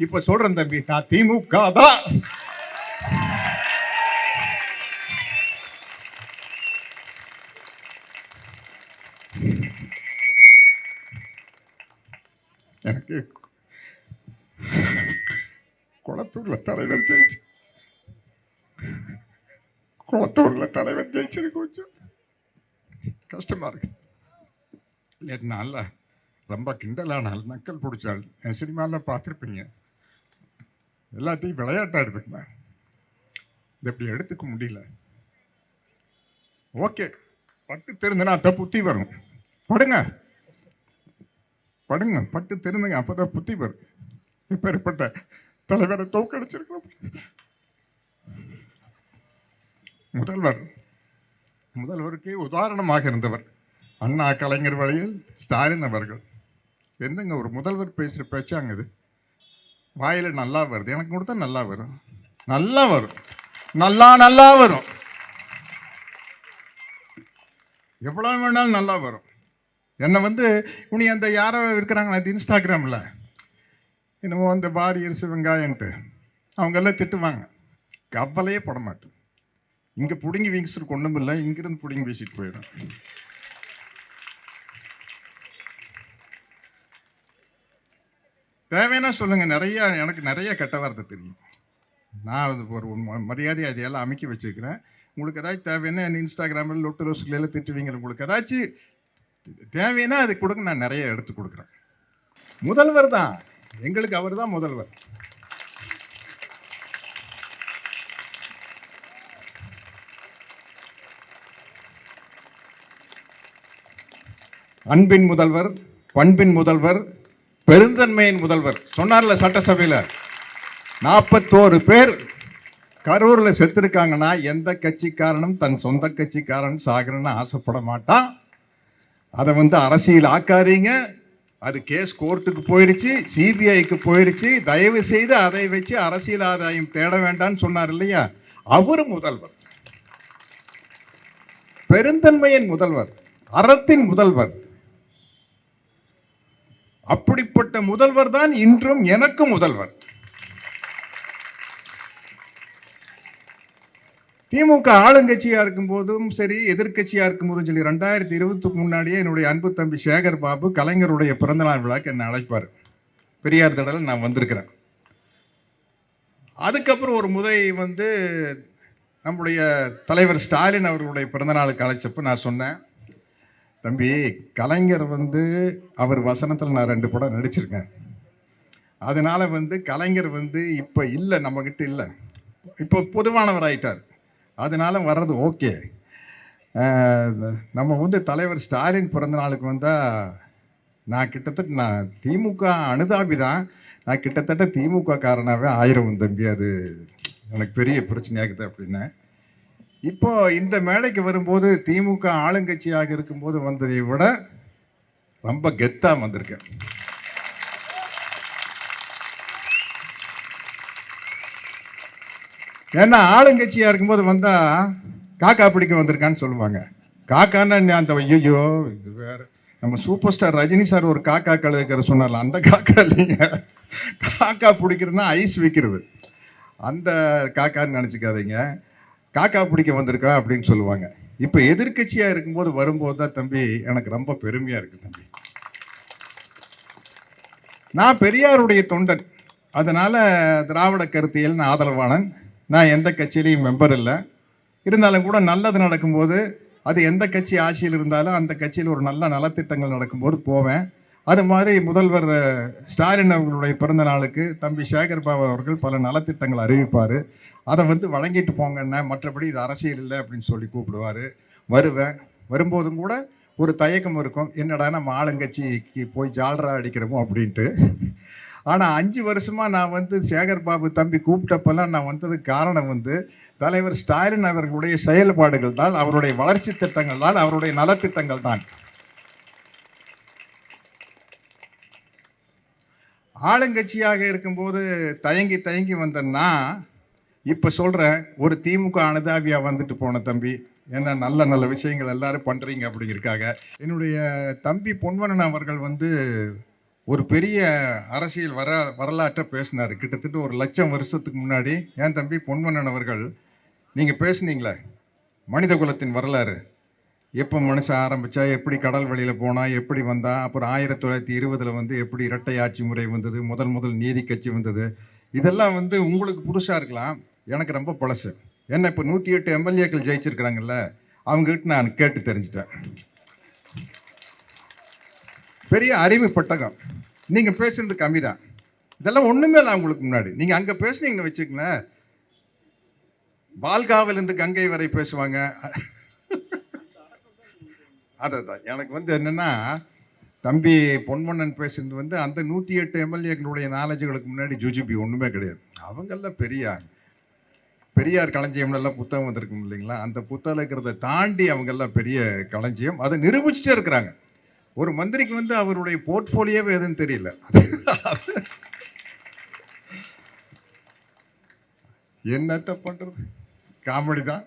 இப்ப சொல்றேன் தம்பி, நான் திமுக தான். எனக்கு குளத்தூர்ல தலைவர் ஜெயிச்சு, குளத்தூர்ல தலைவர் ஜெயிச்சது கொஞ்சம் கஷ்டமா இருக்கு. இல்ல ரொம்ப கிண்டலானால், நக்கல் பிடிச்சாள். என் சினிமாலாம் பார்த்துருப்பீங்க. எல்லாத்தையும் விளையாட்டா எடுத்துக்கிட்டேன். இது எப்படி எடுத்துக்க முடியல. ஓகே, பட்டு தெரிந்துனா அதான் புத்தி வரும். படுங்க படுங்க, பட்டு தெரிந்துங்க, அப்பதான் புத்தி வரும். இப்பேற்பட்ட தலைவரை தோக்கடிச்சிருக்கோம். முதல்வருக்கே உதாரணமாக இருந்தவர் அண்ணா, கலைஞர் வழியில் ஸ்டாலின் அவர்கள். என்னங்க ஒரு முதல்வர் பேசுற பேச்சாங்க இது? வாயில நல்லா வருது, எனக்கு கொடுத்தா நல்லா வரும், நல்லா வரும், நல்லா வரும், எவ்வளவு வேணாலும் நல்லா வரும். என்னை உனி அந்த யாரோ இருக்கிறாங்களா இன்ஸ்டாகிராமில், என்னமோ அந்த வாரியர்ஸ் வெங்காயன்ட்டு அவங்க எல்லாம் திட்டுவாங்க. கவலையே பட மாட்டேன். இங்கே பிடுங்கி வீசிட்டு ஒன்றும் இல்லை, இங்கிருந்து பிடுங்கி வீசிட்டு போயிடும். தேவைன்னா சொல்லுங்க, எனக்கு நிறைய கெட்ட வார்த்தை தெரியும். நான் ஒரு மரியாதை அதையெல்லாம் அமைக்கி வச்சிருக்கிறேன். உங்களுக்கு ஏதாச்சும் தேவைன்னா இன்ஸ்டாகிராமில் லொட்டு ரோஸ்களெல்லாம் திட்டுவீங்க. உங்களுக்கு ஏதாச்சும் தேவைன்னா அது கொடுங்க, நான் நிறைய எடுத்து கொடுக்குறேன். முதல்வர் தான் எங்களுக்கு, அவர் தான் முதல்வர். அன்பின் முதல்வர், பண்பின் முதல்வர், பெருந்தன்மையின் முதல்வர் சொன்னார்ல சட்டசபையில. 41 பேர் கரூர்ல செத்துருக்காங்கன்னா எந்த கட்சிக்காரனும் தன் சொந்த கட்சிக்காரன் சாகரன்னு ஆசைப்பட மாட்டான். அதை அரசியல் ஆக்காதீங்க. அது கேஸ் கோர்ட்டுக்கு போயிடுச்சு, சிபிஐக்கு போயிடுச்சு. தயவு செய்து அதை வச்சு அரசியல் ஆதாயம் தேட வேண்டாம்னு சொன்னார் இல்லையா? அவரு முதல்வர், பெருந்தன்மையின் முதல்வர், அறத்தின் முதல்வர். அப்படிப்பட்ட முதல்வர் தான் இன்றும் எனக்கு முதல்வர். திமுக ஆளுங்கட்சியா இருக்கும் போதும் சரி, எதிர்கட்சியா இருக்கும் போதும் சரி, 2020 முன்னாடியே என்னுடைய அன்பு தம்பி சேகர் பாபு கலைஞருடைய பிறந்தநாள் விழாக்கு என்னை அழைப்பார். பெரியார் திடலில் நான் வந்திருக்கிறேன். அதுக்கப்புறம் ஒரு முறை நம்முடைய தலைவர் ஸ்டாலின் அவர்களுடைய பிறந்தநாளுக்கு அழைச்சப்ப நான் சொன்னேன், தம்பி கலைஞர் அவர் வசனத்தில் நான் 2 படம் நடிச்சிருக்கேன். அதனால கலைஞர் இப்ப இல்லை, நம்ம கிட்ட இல்லை, இப்போ பொதுவானவர் ஆயிட்டார். அதனால வர்றது ஓகே. நம்ம தலைவர் ஸ்டாலின் பிறந்த நாளுக்கு நான் கிட்டத்தட்ட நான் திமுக அனுதாபி தான். நான் கிட்டத்தட்ட திமுக காரனாவே ஆயிரம் தம்பி, அது எனக்கு பெரிய பிரச்சனையாகுது அப்படின்னு. இப்போ இந்த மேடைக்கு வரும்போது திமுக ஆளுங்கட்சியாக இருக்கும்போது வந்ததை விட ரொம்ப கெத்தா வந்திருக்கேன். ஏன்னா ஆளுங்கட்சியா இருக்கும்போது காக்கா பிடிக்க வந்திருக்கான்னு சொல்லுவாங்க. காக்கான்னு அந்த ஐயோ இது வேற. நம்ம சூப்பர் ஸ்டார் ரஜினி சார் ஒரு காக்கா கழுதுக்கிற சொன்னார்ல, அந்த காக்கா இல்லைங்க. காக்கா பிடிக்கிறதுனா ஐஸ் விற்கிறது, அந்த காக்கான்னு நினைச்சுக்காதீங்க. காக்கா பிடிக்க வந்திருக்கா அப்படின்னு சொல்லுவாங்க. இப்ப எதிர்கட்சியா இருக்கும்போது வரும்போது தான் தம்பி எனக்கு ரொம்ப பெருமையா இருக்கு தம்பி. நான் பெரியாருடைய தொண்டன், அதனால திராவிட கருத்தியல் ஆதரவாளன். நான் எந்த கட்சியிலையும் மெம்பர் இல்லை. இருந்தாலும் கூட நல்லது நடக்கும்போது, அது எந்த கட்சி ஆட்சியில் இருந்தாலும் அந்த கட்சியில் ஒரு நல்ல நலத்திட்டங்கள் நடக்கும்போது போவேன். அது மாதிரி முதல்வர் ஸ்டாலின் அவர்களுடைய பிறந்த நாளுக்கு தம்பி சேகர் பாபு அவர்கள் பல நலத்திட்டங்கள் அறிவிப்பார். அதை வழங்கிட்டு போங்கன்னா, மற்றபடி இது அரசியல் இல்லை அப்படின்னு சொல்லி கூப்பிடுவார். வருவேன். வரும்போதும் கூட ஒரு தயக்கம் இருக்கும், என்னடா நம்ம ஆளுங்கட்சிக்கு போய் ஜால்ரா அடிக்கிறோமோ அப்படின்ட்டு. ஆனால் 5 வருஷமா நான் சேகர் பாபு தம்பி கூப்பிட்டப்பெல்லாம் நான் வந்ததுக்கு காரணம் தலைவர் ஸ்டாலின் அவர்களுடைய செயல்பாடுகள் தான், அவருடைய வளர்ச்சி திட்டங்கள் தான், அவருடைய நலத்திட்டங்கள் தான். ஆளுங்கட்சியாக இருக்கும்போது தயங்கி தயங்கி வந்தேன்னா, இப்ப சொல்றேன், ஒரு திமுக அனுதாபியா போன தம்பி, என்ன நல்ல நல்ல விஷயங்கள் எல்லாரும் பண்றீங்க அப்படிங்கிறதுக்காக. என்னுடைய தம்பி பொன்வனன் அவர்கள் ஒரு பெரிய அரசியல் வரலாற்றை பேசினார். கிட்டத்தட்ட 1,00,000 வருஷத்துக்கு முன்னாடி ஏன் தம்பி பொன்வண்ணன் அவர்கள் நீங்க பேசுனீங்களே மனித குலத்தின் வரலாறு, எப்போ மனுஷன் ஆரம்பிச்சா, எப்படி கடல் வழியில போனா, எப்படி வந்தா, அப்புறம் 1920 வந்து எப்படி இரட்டை ஆட்சி முறை வந்தது, முதல் நீதி கட்சி வந்தது. இதெல்லாம் வந்து உங்களுக்கு புதுசா இருக்கலாம், எனக்கு ரொம்ப பழசு. என்ன இப்போ 108 எம்எல்ஏக்கள் ஜெயிச்சிருக்கிறாங்கல்ல, அவங்ககிட்ட நான் கேட்டு தெரிஞ்சுட்டேன். பெரிய அறிவு பட்டகம். நீங்க பேசுறது கம்மிதான். இதெல்லாம் ஒண்ணுமே இல்லை உங்களுக்கு முன்னாடி. நீங்க அங்க பேசுனீங்கன்னு வச்சுக்கங்களேன், பால்காவிலிருந்து கங்கை வரை பேசுவாங்க. அதான் எனக்கு வந்து என்னன்னா, தம்பி பொன்வண்ணன் பேசுறது வந்து அந்த 108 எம்எல்ஏக்களுடைய நாலேஜுகளுக்கு முன்னாடி ஜுஜுபி ஒண்ணுமே கிடையாது. அவங்கெல்லாம் பெரியார் களஞ்சியம்லாம் புத்தகம் வந்திருக்கும் இல்லைங்களா, அந்த புத்தகம் இருக்கிறத தாண்டி அவங்கெல்லாம் பெரிய களஞ்சியம். அதை நிரூபிச்சுட்டே இருக்கிறாங்க. ஒரு மந்திரிக்கு வந்து அவருடைய போர்ட்போலியோவே எதுன்னு தெரியல. என்னத்த பண்றது, காமெடி தான்.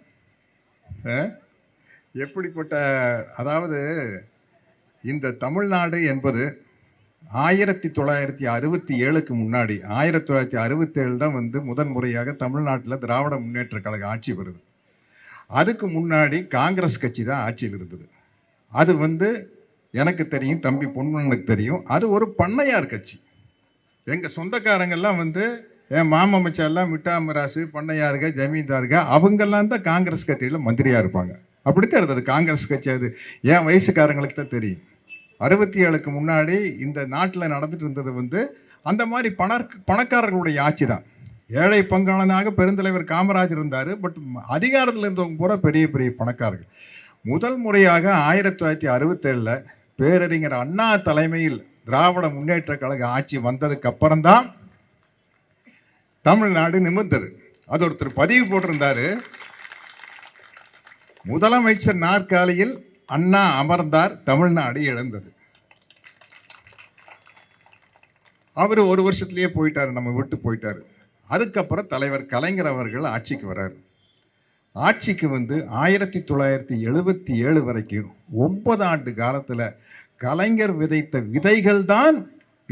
எப்படிப்பட்ட, அதாவது இந்த தமிழ்நாடு என்பது 1967க்கு முன்னாடி 1967 தான் வந்து முதன் முறையாக தமிழ்நாட்டில் திராவிட முன்னேற்ற கழக ஆட்சி வருது. அதுக்கு முன்னாடி காங்கிரஸ் கட்சி தான் ஆட்சியில் இருந்தது. அது வந்து எனக்கு தெரியும், தம்பி பொன்வண்ணனுக்கு தெரியும், அது ஒரு பண்ணையார் கட்சி. எங்க சொந்தக்காரங்கெல்லாம் வந்து என் மாமச்சாலாம் மிட்டாமராசு பண்ணையாருங்க, ஜமீன்தாருங்க, அவங்கெல்லாம் தான் காங்கிரஸ் கட்சியில் மந்திரியா இருப்பாங்க. அப்படித்தான் இருந்தது காங்கிரஸ் கட்சி. அது என் வயசுக்காரங்களுக்கு தான் தெரியும். 67க்கு முன்னாடி இந்த நாட்டில் நடந்துட்டு இருந்தது வந்து அந்த மாதிரி பணக்காரர்களுடைய ஆட்சி தான். ஏழை பங்காளனாக பெருந்தலைவர் காமராஜர் இருந்தார். பட் அதிகாரத்தில் இருந்தவங்க பூரா பெரிய பெரிய பணக்காரர்கள். முதல் முறையாக 1967 பேரறிஞர் அண்ணா தலைமையில் திராவிட முன்னேற்ற கழக ஆட்சி வந்ததுக்கு அப்புறம்தான் தமிழ்நாடு நிமிர்ந்தது. அது ஒருத்தர் பதிவு போட்டிருந்தாரு, முதலமைச்சர் நாற்காலியில் அண்ணா அமர்ந்தார், தமிழ்நாடு இழந்தது. அவரு ஒரு வருஷத்திலேயே போயிட்டாரு, நம்ம விட்டு போயிட்டாரு. அதுக்கப்புறம் தலைவர் கலைஞர் அவர்கள் ஆட்சிக்கு வர்றாரு. ஆட்சிக்கு வந்து 1977 வரைக்கும் 9 ஆண்டு காலத்துல கலைஞர் விதைத்த விதைகள் தான்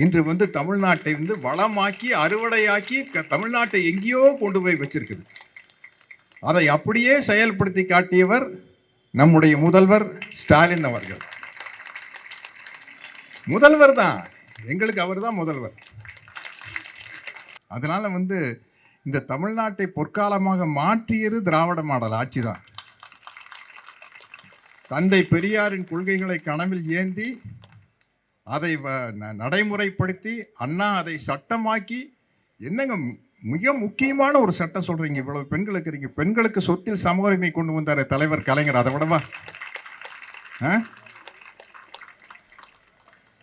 இன்று வந்து தமிழ்நாட்டை வந்து வளமாக்கி அறுவடையாக்கி தமிழ்நாட்டை எங்கேயோ கொண்டு போய் வச்சிருக்குது. அதை அப்படியே செயல்படுத்தி காட்டியவர் நம்முடைய முதல்வர் ஸ்டாலின் அவர்கள். முதல்வர் தான் எங்களுக்கு, அவர் தான் முதல்வர். அதனால வந்து இந்த தமிழ்நாட்டை பொற்காலமாக மாற்றியது திராவிட மாடல் ஆட்சி தான். தந்தை பெரியாரின் கொள்கைகளை கனவில் ஏந்தி அதை நடைமுறைப்படுத்தி அண்ணா அதை சட்டமாக்கி, என்னங்க மிக முக்கியமான ஒரு சட்டம் சொல்றீங்க, இவ்வளவு பெண்களுக்கு இருக்கீங்க, பெண்களுக்கு சொத்தில் சம உரிமை கொண்டு வந்தாரு தலைவர் கலைஞர். அதை விடவா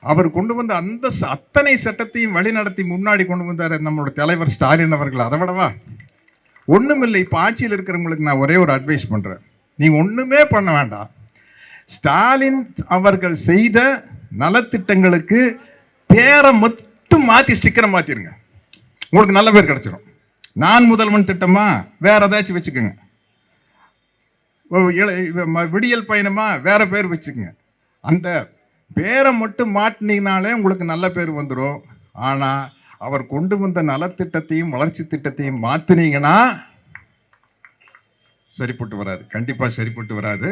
அவர் கொண்டு வந்த அந்த அத்தனை சட்டத்தையும் வழிநடத்தி முன்னாடி கொண்டு வந்தாரு நம்மளோட தலைவர் ஸ்டாலின் அவர்கள். அதை விடவா ஒண்ணுமில்லை. இப்ப ஆட்சியில் இருக்கிறவங்களுக்கு நான் ஒரே ஒரு அட்வைஸ் பண்றேன், நீங்க ஒண்ணுமே பண்ண வேண்டாம். ஸ்டாலின் அவர்கள் செய்த நலத்திட்டங்களுக்கு பேரை மட்டும் மாத்தி ஸ்டிக்கரை மாத்திருங்க, உங்களுக்கு நல்ல பேர் கிடைச்சிடும். நான் முதல்வன் திட்டமா வேற ஏதாச்சும் வச்சுக்கோங்க, விடியல் பயணமா வேற பேர் வச்சுக்கோங்க. அந்த பேரை மட்டும் மாட்டினீங்கனாலே உங்களுக்கு நல்ல பேர் வந்துடும். ஆனா அவர் கொண்டு வந்த நலத்திட்டத்தையும் வளர்ச்சி திட்டத்தையும் மாத்தினீங்கன்னா சரிப்பட்டு வராது, கண்டிப்பா சரிப்பட்டு வராது.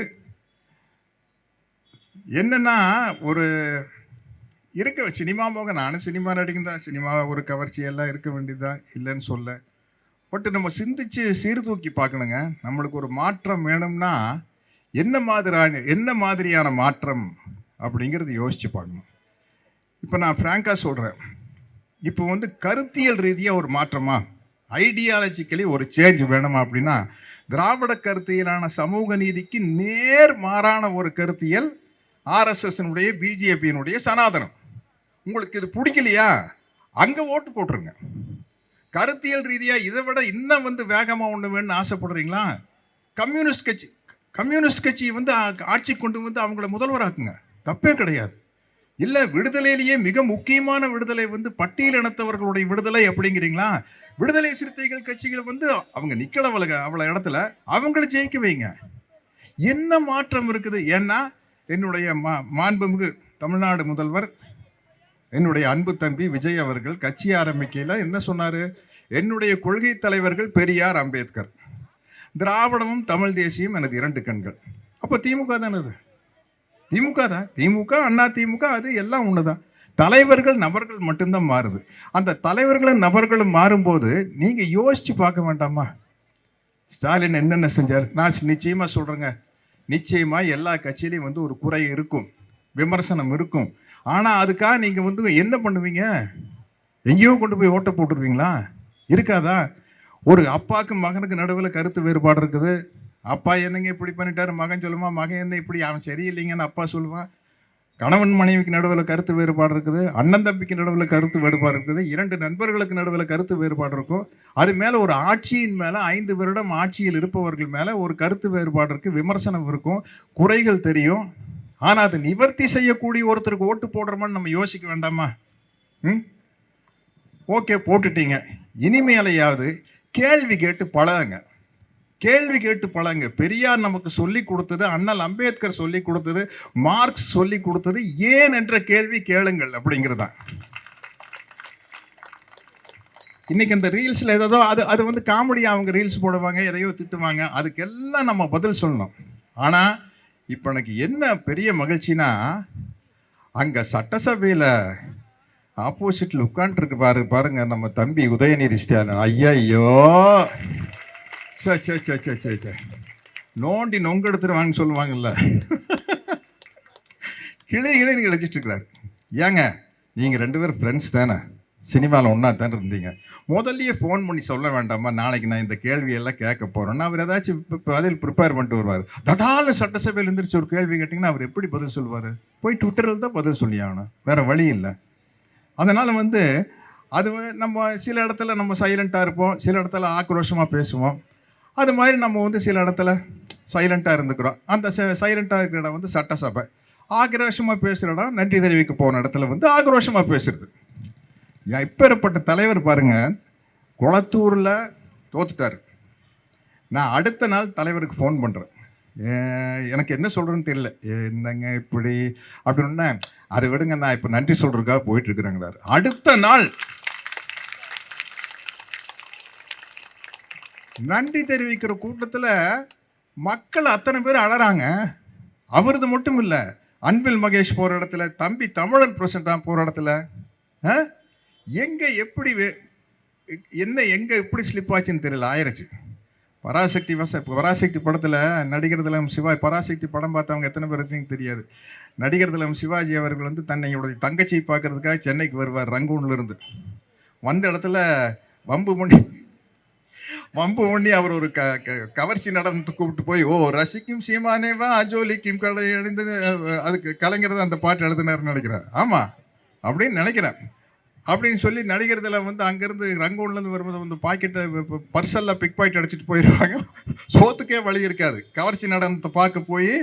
என்னன்னா ஒரு இருக்க சினிமா போக, நானும் சினிமா நடிகன், சினிமா ஒரு கவர்ச்சி எல்லாம் இருக்க வேண்டியதா இல்லைன்னு சொல்ல. பட் நம்ம சிந்திச்சு சீர்தூக்கி பார்க்கணுங்க. நம்மளுக்கு ஒரு மாற்றம் வேணும்னா என்ன மாதிரியான மாற்றம் அப்படிங்கிறது யோசிச்சு பார்க்கணும். இப்போ நான் பிராங்கா சொல்றேன், இப்போ வந்து கருத்தியல் ரீதியாக ஒரு மாற்றமா, ஐடியாலஜிக்கலி ஒரு சேஞ்ச் வேணுமா அப்படின்னா, திராவிட கருத்தியலான சமூக நீதிக்கு நேர் மாறான ஒரு கருத்தியல் ஆர்எஸ்எஸ்னுடைய பிஜேபியினுடைய சனாதனம். உங்களுக்கு இது பிடிக்கலையா, அங்க ஓட்டு போட்டுருங்க. கருத்தியல் ரீதியா இதை விட இன்னும் வந்து வேகமா ஒண்ணு வேணும்னு ஆசைப்படுறீங்களா, கம்யூனிஸ்ட் கட்சி வந்து ஆட்சி கொண்டு வந்து அவங்கள முதல்வராக்குங்க, தப்பே கிடையாது. இல்ல விடுதலையிலேயே மிக முக்கியமான விடுதலை வந்து பட்டியல் இனத்தவர்களுடைய விடுதலை அப்படிங்கிறீங்களா, விடுதலை சிறுத்தைகள் கட்சிகள் வந்து அவங்க நிக்கல அவ்வளவு இடத்துல அவங்களை ஜெயிக்க வைங்க. என்ன மாற்றம் இருக்குது? ஏன்னா என்னுடைய மாண்புமிகு தமிழ்நாடு முதல்வர் என்னுடைய அன்பு தம்பி விஜய் அவர்கள் கட்சி ஆரம்பிக்கையில் என்ன சொன்னாரு? என்னுடைய கொள்கை தலைவர்கள் பெரியார், அம்பேத்கர். திராவிடமும் தமிழ் தேசியம் எனது 2 கண்கள். அப்ப திமுக தானே அது? திமுக தான். திமுக, அண்ணா திமுக, அது எல்லாம் ஒண்ணுதான். தலைவர்கள் நபர்கள் மட்டும்தான் மாறுது. அந்த தலைவர்களும் நபர்களும் மாறும்போது நீங்க யோசிச்சு பார்க்க வேண்டாமா? ஸ்டாலின் என்னென்ன செஞ்சார்? நான் நிச்சயமா சொல்றேங்க, நிச்சயமா எல்லா கட்சியிலையும் வந்து ஒரு குறை இருக்கும், விமர்சனம் இருக்கும். ஆனா அதுக்காக நீங்க வந்து என்ன பண்ணுவீங்க? எங்கேயோ கொண்டு போய் ஓட்ட போட்டுருவீங்களா? இருக்காதா? ஒரு அப்பாவுக்கு மகனுக்கு நடுவில் கருத்து வேறுபாடு இருக்குது. அப்பா என்னங்க இப்படி பண்ணிட்டாரு, மகன் சொல்லுவான். மகன் என்ன இப்படி, அவன் சரியில்லைங்கன்னு அப்பா சொல்லுவான். கணவன் மனைவிக்கு நடுவில் கருத்து வேறுபாடு இருக்குது. அண்ணன் தம்பிக்கு நடுவில் கருத்து வேறுபாடு இருக்குது. 2 நண்பர்களுக்கு நடுவில் கருத்து வேறுபாடு இருக்கும். அது மேல ஒரு ஆட்சியின் மேல 5 வருடம் ஆட்சியில் இருப்பவர்கள் மேல ஒரு கருத்து வேறுபாடு இருக்கு, விமர்சனம் இருக்கும், குறைகள் தெரியும். ஆனா அதை நிவர்த்தி செய்யக்கூடிய ஒருத்தருக்கு ஓட்டு போடுறோமான்னு நம்ம யோசிக்க வேண்டாமா? ஓகே, போட்டுட்டீங்க. இனிமேலையாவது கேள்வி கேட்டு பழகுங்க. கேள்வி கேட்டு பழங்க. பெரியார் நமக்கு சொல்லி கொடுத்தது, அண்ணல் அம்பேத்கர் சொல்லி கொடுத்தது, மார்க்ஸ் சொல்லி கொடுத்தது, ஏன் என்ற கேள்வி கேளுங்கள் அப்படிங்கிறதான். இன்னைக்கு இந்த ரீல்ஸ்ல ஏதோ அது வந்து காமெடியா அவங்க ரீல்ஸ் போடுவாங்க, எதையோ திட்டுவாங்க, அதுக்கெல்லாம் நம்ம பதில் சொல்லணும். ஆனா இப்ப எனக்கு என்ன பெரிய மகிழ்ச்சினா, அங்க சட்டசபையில ஆப்போசிட்ல உட்கார்ந்து இருக்கு பாருங்க நம்ம தம்பி உதயநிதி ஸ்டாலின். ஐயோ, நோண்டி நொங்க எடுத்துருவாங்கன்னு சொல்லுவாங்கல்ல, கிளின்னு கிடைச்சிட்டு இருக்கிறாரு. ஏங்க, நீங்க 2 பேரும் ஃப்ரெண்ட்ஸ் தானே, சினிமாவில் ஒன்னா தானே இருந்தீங்க, முதல்லயே ஃபோன் பண்ணி சொல்ல வேண்டாமா? நாளைக்கு நான் இந்த கேள்வியெல்லாம் கேட்க போறேன்னா அவர் ஏதாச்சும் பதில் ப்ரிப்பேர் பண்ணிட்டு வருவார். தடால சட்டசபையில் இருந்துருச்சு ஒரு கேள்வி கேட்டிங்கன்னா அவர் எப்படி பதில் சொல்லுவார்? போய் ட்விட்டரில் தான் பதில் சொல்லி ஆகணும், வேற வழி இல்லை. அதனால வந்து அது நம்ம சில இடத்துல நம்ம சைலண்டாக இருப்போம், சில இடத்துல ஆக்ரோஷமாக பேசுவோம். அது மாதிரி நம்ம வந்து சில இடத்துல சைலண்டாக இருந்துக்கிறோம். அந்த சைலண்டாக இருக்கிற இடம் வந்து சட்டசபை. ஆக்ரோஷமாக பேசுகிற இடம், நன்றி தெரிவிக்க போன இடத்துல வந்து ஆக்ரோஷமாக பேசுறது. இப்பேற்பட்ட தலைவர் பாருங்க, குளத்தூரில் தோத்துட்டாரு. நான் அடுத்த நாள் தலைவருக்கு ஃபோன் பண்ணுறேன். எனக்கு என்ன சொல்கிறேன்னு தெரியல. என்னங்க இப்படி அப்படின்னா, அதை விடுங்க, நான் இப்போ நன்றி சொல்கிறதுக்காக போயிட்டு இருக்கிறேங்கிறாரு. அடுத்த நாள் நன்றி தெரிவிக்கிற கூட்டத்தில் மக்கள் அத்தனை பேர் அழறாங்க. அவரது மட்டும் இல்லை, அன்பில் மகேஷ் போகிற இடத்துல, தம்பி தமிழன் பிரசிடண்ட் போகிற இடத்துல, எங்கே எப்படி என்ன எங்கே எப்படி ஸ்லிப் ஆச்சுன்னு தெரியல, ஆயிடுச்சு. பராசக்தி படத்தில் நடிகர் திலகம் சிவாஜி, பராசக்தி படம் பார்த்தவங்க எத்தனை பேர் இருக்குன்னு தெரியாது. நடிகர் திலகம் சிவாஜி அவர்கள் வந்து தன்னையுடைய தங்கச்சியை பார்க்கறதுக்காக சென்னைக்கு வருவார் ரங்கூன்ல இருந்து. வந்த இடத்துல வம்பு பண்ணி அவர் ஒரு கவர்ச்சி நடனத்துக்கு கூப்பிட்டு போய், ஓ ரசிக்கும் சீமானேவா அஜோலிக்கும் கடை அடைந்து, அதுக்கு கலைஞர் அந்த பாட்டு எழுதினார்னு நினைக்கிறேன். ஆமா அப்படின்னு நினைக்கிறேன். அப்படின்னு சொல்லி நடிகர்களை வந்து அங்கேருந்து ரங்கூன்லேருந்து வரும்போது வந்து பாக்கெட்டை பர்செல்லாம் பிக் பாக்கெட் அடிச்சுட்டு போயிடுவாங்க. சோத்துக்கே வழி இருக்காது. கவர்ச்சி நடனத்தை பார்க்க போய்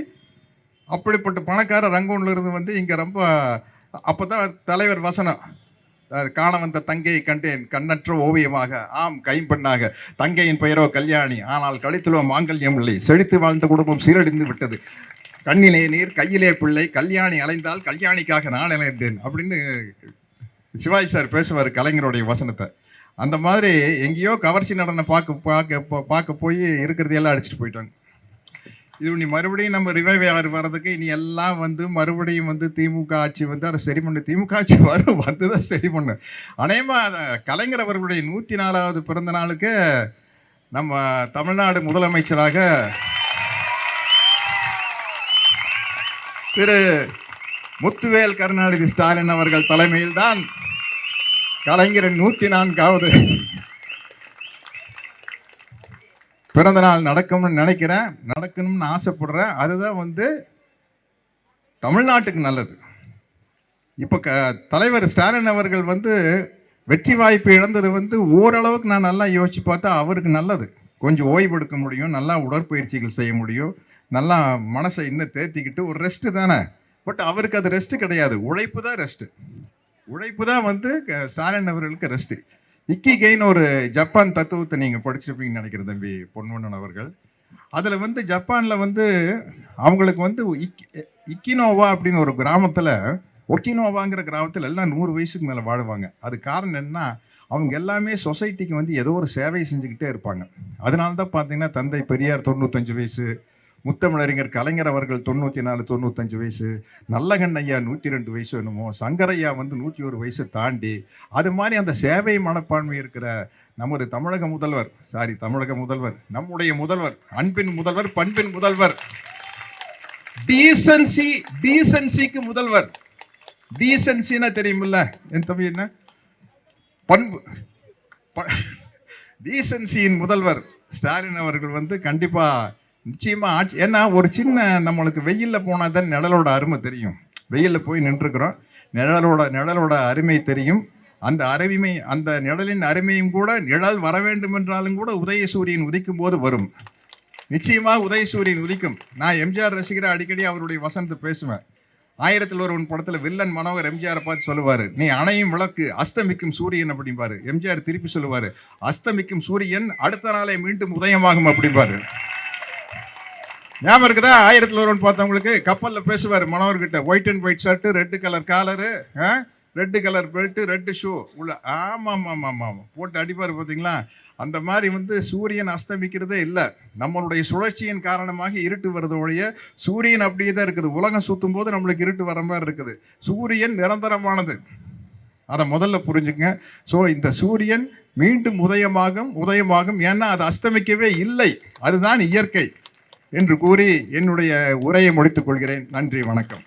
அப்படிப்பட்ட பணக்கார ரங்கூன்ல இருந்து வந்து இங்கே ரொம்ப, அப்போ தான் தலைவர் வசனம், காண வந்த தங்கையை கண்டேன் கண்ணற்ற ஓவியமாக, ஆம் கைம்பெண்ணாக, தங்கையின் பெயரோ கல்யாணி, ஆனால் கழித்துவோ மாங்கல்யம் இல்லை, செழித்து வாழ்ந்த குடும்பம் சீரடிந்து விட்டது, கண்ணிலே நீர் கையிலே பிள்ளை, கல்யாணி அலைந்தால் கல்யாணிக்காக நான் அலைந்தேன் அப்படின்னு சிவாஜி சார் பேசுவார் கலைஞருடைய வசனத்தை. அந்த மாதிரி எங்கேயோ கவர்ச்சி நடனம் பார்க்க போய் இருக்கிறதையெல்லாம் அடிச்சுட்டு போயிட்டாங்க. இது நீ மறுபடியும் நம்ம ரிவைவ் வர்றதுக்கு இனி எல்லாம் வந்து மறுபடியும் வந்து திமுக ஆட்சி வந்து அதை சரி பண்ணு, திமுக ஆட்சி வரும் வந்துதான் சரி பண்ணு. அநேகமாக கலைஞர் அவர்களுடைய 104வது பிறந்த நாளுக்கு நம்ம தமிழ்நாடு முதலமைச்சராக திரு முத்துவேல் கருணாநிதி ஸ்டாலின் அவர்கள் தலைமையில் தான் கலைஞரின் 104வது பிறந்த நாள் நடக்கும்னு நினைக்கிறேன், நடக்கணும்னு ஆசைப்படுறேன். அதுதான் வந்து தமிழ்நாட்டுக்கு நல்லது. இப்போ தலைவர் ஸ்டாலின் அவர்கள் வந்து வெற்றி வாய்ப்பு இழந்தது வந்து ஓரளவுக்கு நான் நல்லா யோசிச்சு பார்த்தா அவருக்கு நல்லது. கொஞ்சம் ஓய்வு எடுக்க முடியும், நல்லா உடற்பயிற்சிகள் செய்ய முடியும், நல்லா மனசை இன்னும் தேர்த்திக்கிட்டு ஒரு ரெஸ்ட் தானே. பட் அவருக்கு அது ரெஸ்ட் கிடையாது, உழைப்பு தான் ரெஸ்ட். உழைப்பு தான் வந்து ஸ்டாலின் அவர்களுக்கு ரெஸ்ட். இக்கிகைன்னு ஒரு ஜப்பான் தத்துவத்தை நீங்கள் படிச்சிருப்பீங்கன்னு நினைக்கிறேன் தம்பி பொன்வண்ணன் அவர்கள். அதில் வந்து ஜப்பானில் வந்து அவங்களுக்கு வந்து இக்கினோவா அப்படின்னு ஒரு கிராமத்தில் ஒக்கினோவாங்கிற கிராமத்தில் எல்லாம் 100 வயசுக்கு மேலே வாழுவாங்க. அது காரணம் என்னன்னா, அவங்க எல்லாமே சொசைட்டிக்கு வந்து ஏதோ ஒரு சேவை செஞ்சுக்கிட்டே இருப்பாங்க. அதனால தான் பார்த்தீங்கன்னா, தந்தை பெரியார் 95 வயசு, முத்தமிழறிஞர் கலைஞர் அவர்கள் 94, 95 வயசு, நல்லகண்ண ஐயா 102 வயசு என்னமோ, சங்கரையா வந்து 101 வயசு தாண்டி, அது மாதிரி அந்த சேவை மனப்பான்மை இருக்கிற நமது தமிழக முதல்வர், நம்முடைய முதல்வர், அன்பின் முதல்வர், பண்பின் முதல்வர், டீசன்சிக்கு முதல்வர். டீசன்சின்னா தெரியுமில்ல என் தம்பி, என்ன பண்பு, டீசன்சியின் முதல்வர் ஸ்டாலின் அவர்கள் வந்து கண்டிப்பா நிச்சயமா ஆட்சி. ஏன்னா ஒரு சின்ன நம்மளுக்கு வெயில்ல போனா தான் நிழலோட அருமை தெரியும். வெயில்ல போய் நின்றுக்கிறோம், நிழலோட அருமை தெரியும். அந்த நிழலின் அருமையும் கூட, நிழல் வர வேண்டும் என்றாலும் கூட உதயசூரியன் உதிக்கும் போது வரும். நிச்சயமா உதயசூரியன் உதிக்கும். நான் எம்ஜிஆர் ரசிகரை அடிக்கடி அவருடைய வசனத்தை பேசுவேன். 1000 ஒருவன் படத்துல வில்லன் மனோகர் எம்ஜிஆரை பார்த்து சொல்லுவாரு, நீ அணையும் விளக்கு, அஸ்தமிக்கும் சூரியன் அப்படிம்பாரு. எம்ஜிஆர் திருப்பி சொல்லுவாரு, அஸ்தமிக்கும் சூரியன் அடுத்த நாளே மீண்டும் உதயமாகும் அப்படிம்பாரு. ஞாபகம் இருக்குதா? 1000 ஒருவன் பார்த்தவங்களுக்கு கப்பல்ல பேசுவாரு மனோகர் கிட்ட, white and white shirt, red colour collar, red colour belt, red shoe உள்ள. ஆமா போட்டு அடிப்பாரு பார்த்தீங்களா? அந்த மாதிரி வந்து சூரியன் அஸ்தமிக்கிறதே இல்லை. நம்மளுடைய சுழற்சியின் காரணமாக இருட்டு வருது ஒழிய சூரியன் அப்படியே தான் இருக்குது. உலகம் சுத்தும் போது நம்மளுக்கு இருட்டு வர மாதிரி இருக்குது. சூரியன் நிரந்தரமானது, அதை முதல்ல புரிஞ்சுங்க. ஸோ இந்த சூரியன் மீண்டும் உதயமாகும். ஏன்னா அது அஸ்தமிக்கவே இல்லை, அதுதான் இயற்கை என்று கூறி என்னுடைய உரையை முடித்துக் கொள்கிறேன். நன்றி, வணக்கம்.